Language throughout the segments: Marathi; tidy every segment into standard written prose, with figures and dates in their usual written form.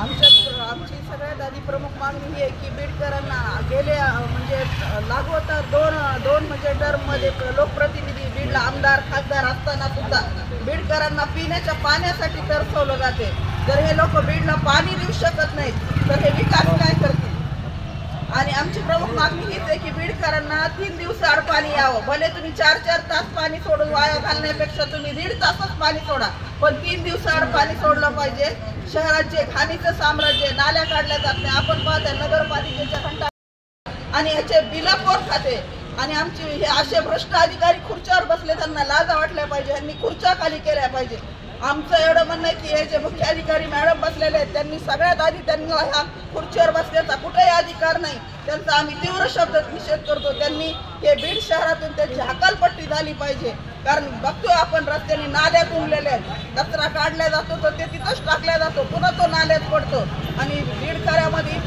आमची सगळ्यात आधी प्रमुख मागणी ही आहे की बीडकरांना गेल्या म्हणजे लागवतर दोन म्हणजे टर्ममध्ये लोकप्रतिनिधी बीडला आमदार खासदार असताना सुद्धा बीडकरांना पिण्याच्या पाण्यासाठी तरसवलं जाते। जर हे लोक बीडला पाणी देऊ शकत नाहीत तर हे विकास काय करतील? आणि आमची प्रमुख मागणी हीच आहे की बीडकरांना 3 दिवसाआड पाणी यावं। भले तुम्ही 4-4 तास पाणी सोडून वाया घालण्यापेक्षा तुम्ही 1.5 तासच पाणी सोडा, पण 3 दिवसाआड पाणी सोडलं पाहिजे। शहरात जे घाणीचं साम्राज्य, नाल्या काढल्या जात नाही, आपण पाहता नगरपालिकेच्या घंटा आणि याचे बिल कोण खाते? आणि आमचे हे असे भ्रष्ट अधिकारी खुर्च्यावर बसले, त्यांना लाज वाटल्या पाहिजे, यांनी खुर्च्या खाली केल्या पाहिजे। आमचं एवढं म्हणणं आहे की हे जे मुख्य अधिकारी मॅडम बसलेले आहेत त्यांनी सगळ्यात आधी त्यांना ह्या खुर्चीवर बसण्याचा कुठेही अधिकार नाही, त्यांचा आम्ही तीव्र शब्दात निषेध करतो। त्यांनी हे बीड शहरातून त्यांची हकालपट्टी झाली पाहिजे, कारण बघतोय आपण रस्त्याने नाल्या तुंबलेले आहेत, कचरा काढला जातो तर ते तिथंच टाकला जातो, पुन्हा तो नाल्यात पडतो। आणि बीडकरामध्ये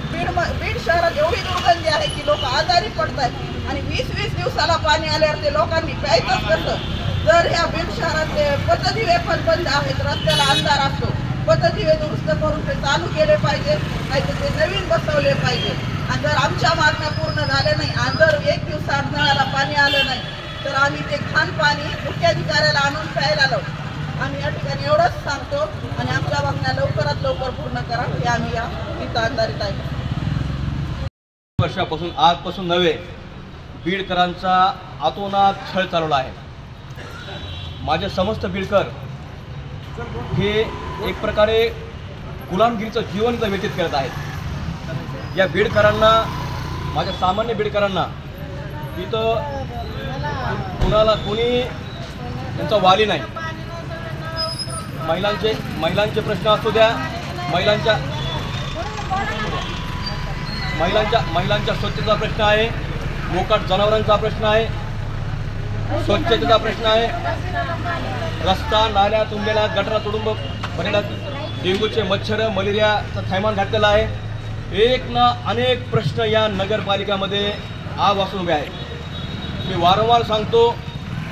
बीड शहरात एवढी दुर्गंधी आहे की लोक आजारी पडत आहेत आणि 20-20 दिवसाला पाणी आल्यावर ते लोकांनी प्यायचंच कसं? जर ह्या बीड शहरातले पथदिवे पण बंद आहेत, रस्त्याला अंधार असतो, पथदिवे दुरुस्त करून ते चालू केले पाहिजे, नाहीतर ते नवीन बसवले पाहिजे। आणि जर आमच्या मागण्या पूर्ण झाल्या नाही आणि जर 1 दिवसाआड नळाला पाणी आलं नाही तर आम्ही ते घाण पाणी मुख्याधिकाऱ्याला आणून प्यायला लावू। आम्ही या ठिकाणी एवढंच सांगतो आणि आमच्या मागण्या लवकरात लवकर पूर्ण करा हे आम्ही या अंधारित आहे। वर्षापासून आजपासून नव्हे, बीडकरांचा आतोनात छळ चालवला आहे। माझे समस्त बीडकर हे एक प्रकारे गुलामगिरीचं जीवन व्यतीत करत आहेत। या बीडकरांना, माझ्या सामान्य बीडकरांना इथं कुणाला कोणी त्यांचा वाली नाही। महिलांचे प्रश्न असू द्या, महिलांच्या स्वच्छतेचा प्रश्न आहे, मोकाट जनावरांचा प्रश्न आहे, स्वच्छतेचा प्रश्न आहे, रस्ता नाल्या तुंबलेला, गटारा तुडुंब भरलेला, डेंग्यूचे मच्छर, मलेरियाचा थैमान घातलेला आहे। एक ना अनेक प्रश्न या नगरपालिकामध्ये आज वासून उभे आहेत। मी वारंवार सांगतो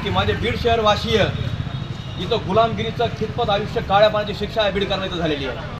की माझे बीड शहरवासीय इथं गुलामगिरीचं खितपत आयुष्य काळ्या पाण्याची शिक्षा बीडकरांना इथं झालेली आहे।